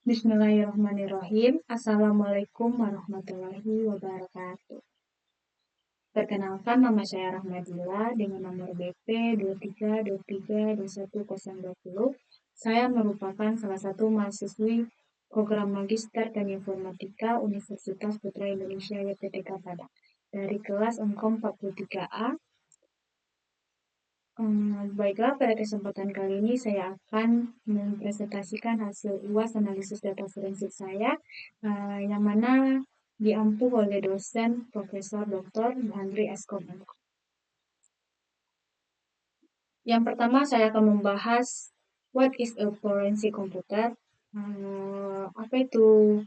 Bismillahirrahmanirrahim. Assalamualaikum warahmatullahi wabarakatuh. Perkenalkan, nama saya Rahmadilla dengan nomor BP 23232120. Saya merupakan salah satu mahasiswi program Magister Teknik Informatika Universitas Putra Indonesia YTTK Padang dari kelas Engkom 43A. Baiklah, pada kesempatan kali ini saya akan mempresentasikan hasil UAS analisis data forensik saya, yang mana diampu oleh dosen Profesor Dr. Andri Eskom. Yang pertama saya akan membahas what is a forensic computer. Apa itu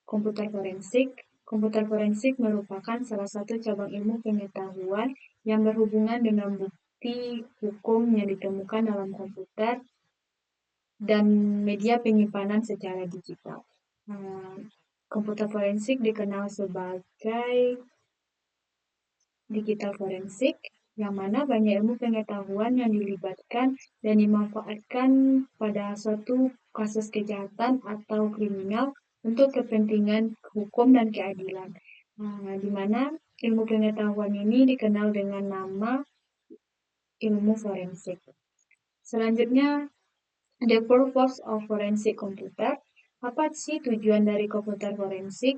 komputer forensik? Komputer forensik merupakan salah satu cabang ilmu pengetahuan yang berhubungan dengan bukti hukum yang ditemukan dalam komputer dan media penyimpanan secara digital. Komputer forensik dikenal sebagai digital forensik, yang mana banyak ilmu pengetahuan yang dilibatkan dan dimanfaatkan pada suatu kasus kejahatan atau kriminal untuk kepentingan hukum dan keadilan. Di mana ilmu pengetahuan ini dikenal dengan nama ilmu forensik. Selanjutnya, the purpose of forensic computer. Apa sih tujuan dari komputer forensik?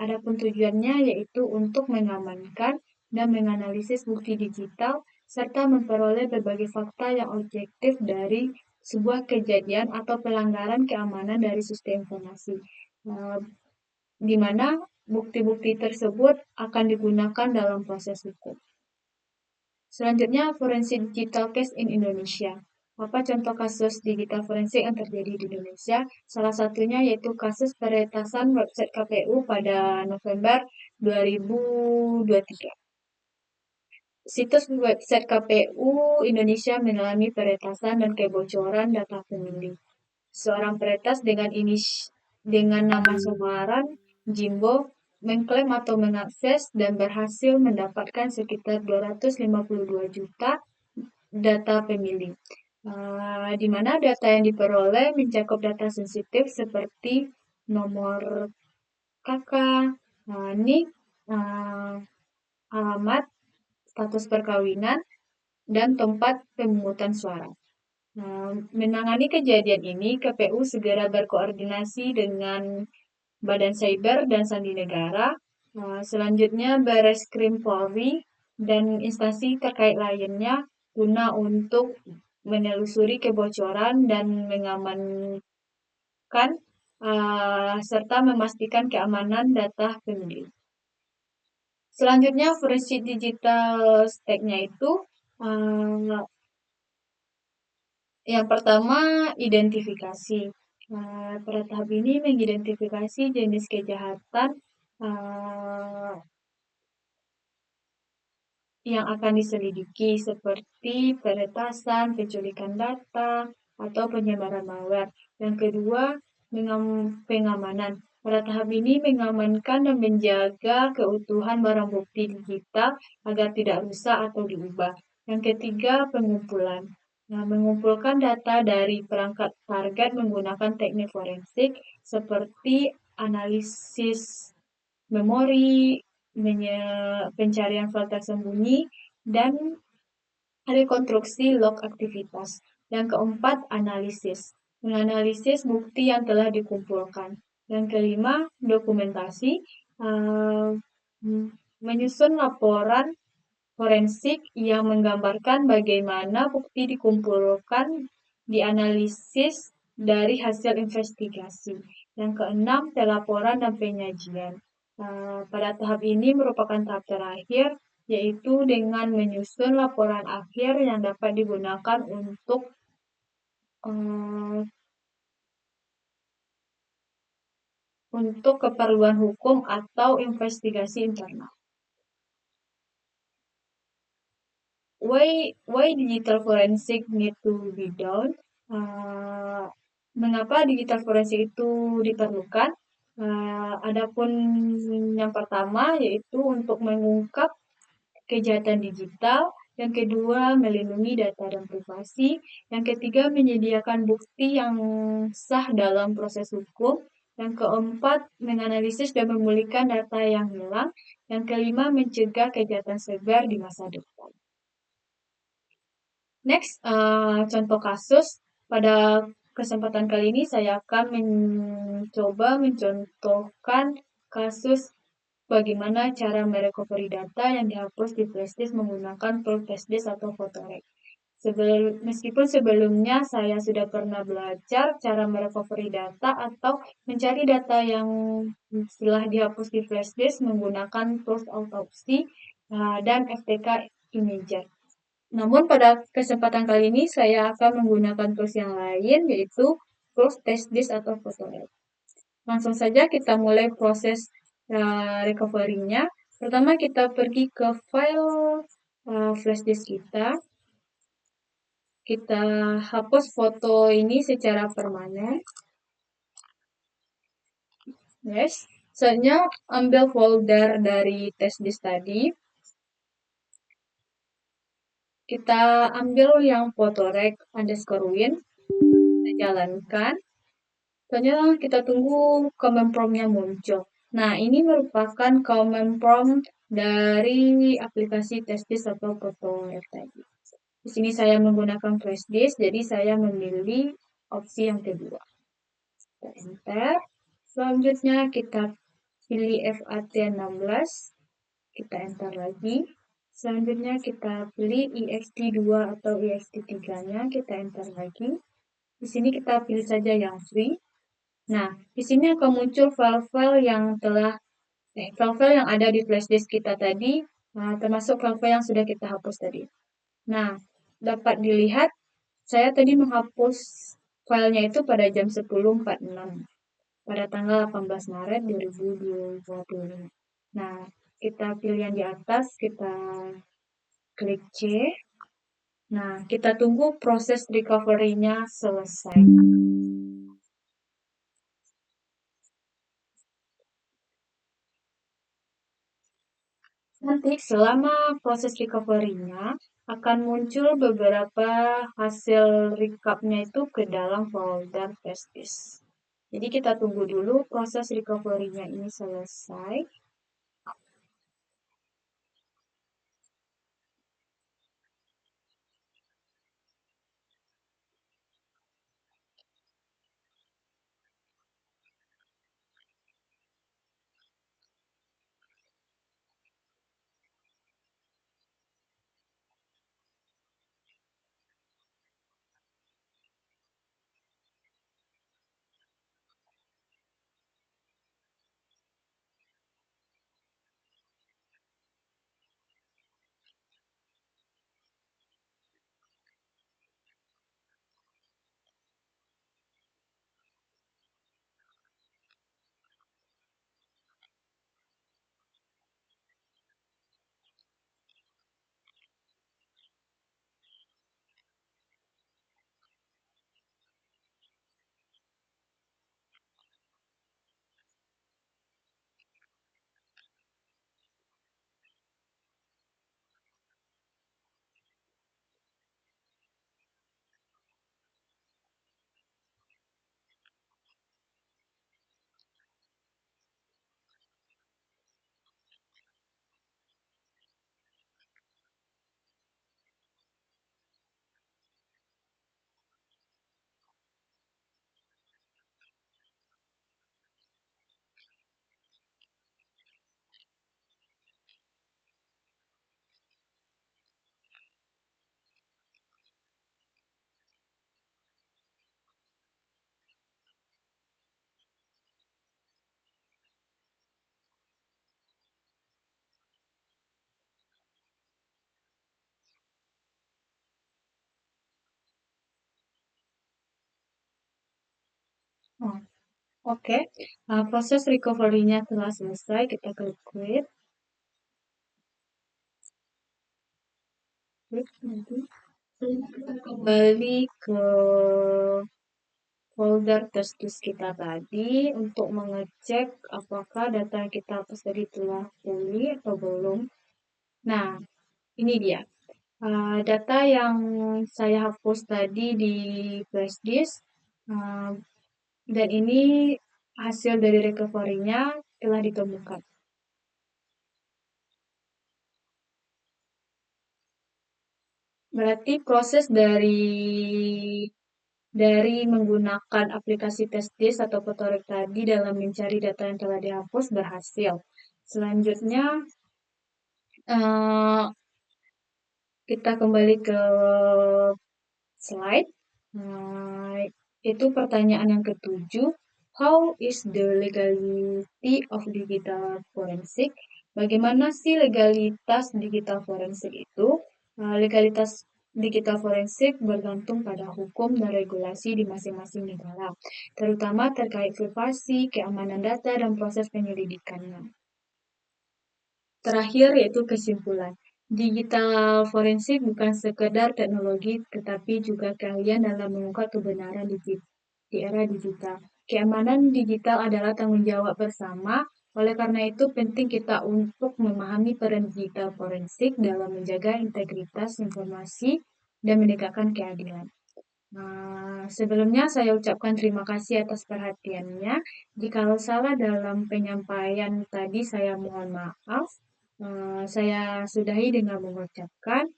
Adapun tujuannya yaitu untuk mengamankan dan menganalisis bukti digital serta memperoleh berbagai fakta yang objektif dari sebuah kejadian atau pelanggaran keamanan dari sistem informasi, di mana bukti-bukti tersebut akan digunakan dalam proses hukum. Selanjutnya, forensik digital case in Indonesia. Apa contoh kasus digital forensik yang terjadi di Indonesia? Salah satunya yaitu kasus peretasan website KPU pada November 2023. Situs website KPU Indonesia mengalami peretasan dan kebocoran data pemilih. Seorang peretas dengan nama samaran Jimbo mengklaim atau mengakses dan berhasil mendapatkan sekitar 252 juta data pemilih, di mana data yang diperoleh mencakup data sensitif seperti nomor KK, NIK, alamat, status perkawinan, dan tempat pemungutan suara. Menangani kejadian ini, KPU segera berkoordinasi dengan Badan Cyber dan Sandi Negara, selanjutnya Bareskrim Polri, dan instansi terkait lainnya guna untuk menelusuri kebocoran dan mengamankan serta memastikan keamanan data pemilih. Selanjutnya, forensik digital stack-nya itu yang pertama, identifikasi. Pada tahap ini mengidentifikasi jenis kejahatan yang akan diselidiki seperti peretasan, penculikan data, atau penyebaran malware. Yang kedua, pengamanan. Pada tahap ini mengamankan dan menjaga keutuhan barang bukti digital agar tidak rusak atau diubah. Yang ketiga, pengumpulan. Mengumpulkan data dari perangkat target menggunakan teknik forensik seperti analisis memori, pencarian file tersembunyi, dan rekonstruksi log aktivitas. Yang keempat, analisis. Menganalisis bukti yang telah dikumpulkan. Yang kelima, dokumentasi. Menyusun laporan forensik yang menggambarkan bagaimana bukti dikumpulkan, dianalisis dari hasil investigasi. Yang keenam, pelaporan dan penyajian. Pada tahap ini merupakan tahap terakhir, yaitu dengan menyusun laporan akhir yang dapat digunakan untuk keperluan hukum atau investigasi internal. Why digital forensic need to be done? Mengapa digital forensik itu diperlukan? Adapun yang pertama yaitu untuk mengungkap kejahatan digital. Yang kedua, melindungi data dan privasi. Yang ketiga, menyediakan bukti yang sah dalam proses hukum. Yang keempat, menganalisis dan memulihkan data yang hilang. Yang kelima, mencegah kejahatan cyber di masa depan. Next, contoh kasus. Pada kesempatan kali ini saya akan mencoba mencontohkan kasus bagaimana cara merecovery data yang dihapus di flashdisk menggunakan tool flashdisk atau Photorec. Meskipun sebelumnya saya sudah pernah belajar cara merecovery data atau mencari data yang telah dihapus di flashdisk menggunakan tools autopsy dan FTK Imager. Namun pada kesempatan kali ini saya akan menggunakan tools yang lain, yaitu tools testdisk atau Photorec. Langsung saja kita mulai proses recovery-nya. Pertama kita pergi ke file flash disk kita. Kita hapus foto ini secara permanen. Yes. Selanjutnya ambil folder dari test disk tadi. Kita ambil yang Photorec _win. Kita jalankan. Selanjutnya kita tunggu command prompt-nya muncul. Nah, ini merupakan command prompt dari aplikasi testdisk atau Photorec tadi. Di sini saya menggunakan flash disk, jadi saya memilih opsi yang kedua. Kita enter. Selanjutnya kita pilih FAT16. Kita enter lagi. Selanjutnya kita pilih ext2 atau ext3-nya. Kita enter lagi. Di sini kita pilih saja yang free. Nah, di sini akan muncul file-file yang file-file yang ada di flash disk kita tadi, termasuk file-file yang sudah kita hapus tadi. Nah, dapat dilihat saya tadi menghapus filenya itu pada jam 10.46 pada tanggal 18 Maret 2020. Nah, kita pilih yang di atas, kita klik C. Nah, kita tunggu proses recovery-nya selesai. Nanti selama proses recovery-nya akan muncul beberapa hasil recap-nya itu ke dalam folder flash disk. Jadi kita tunggu dulu proses recovery-nya ini selesai. Oke. Proses recovery-nya telah selesai, kita klik quit. Nanti kita kembali ke folder test disk kita tadi untuk mengecek apakah data yang kita hapus tadi telah pulih atau belum. Nah, ini dia. Data yang saya hapus tadi di flash disk, uh, dan ini hasil dari recovery-nya telah ditemukan. Berarti proses dari menggunakan aplikasi Testis atau Potorek tadi dalam mencari data yang telah dihapus berhasil. Selanjutnya, eh, kita kembali ke slide. Nah, itu pertanyaan yang ketujuh. How is the legality of digital forensic? Bagaimana sih legalitas digital forensik itu? Legalitas digital forensik bergantung pada hukum dan regulasi di masing-masing negara, terutama terkait privasi, keamanan data, dan proses penyelidikannya. Terakhir yaitu kesimpulan. Digital forensik bukan sekedar teknologi, tetapi juga keahlian dalam mengungkap kebenaran di era digital. Keamanan digital adalah tanggung jawab bersama, oleh karena itu penting kita untuk memahami peran digital forensik dalam menjaga integritas informasi dan menegakkan keadilan. Nah, sebelumnya saya ucapkan terima kasih atas perhatiannya. Jikalau salah dalam penyampaian tadi, saya mohon maaf. Saya sudahi dengan mengucapkan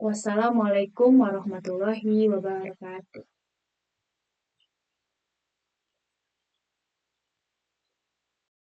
wassalamualaikum warahmatullahi wabarakatuh.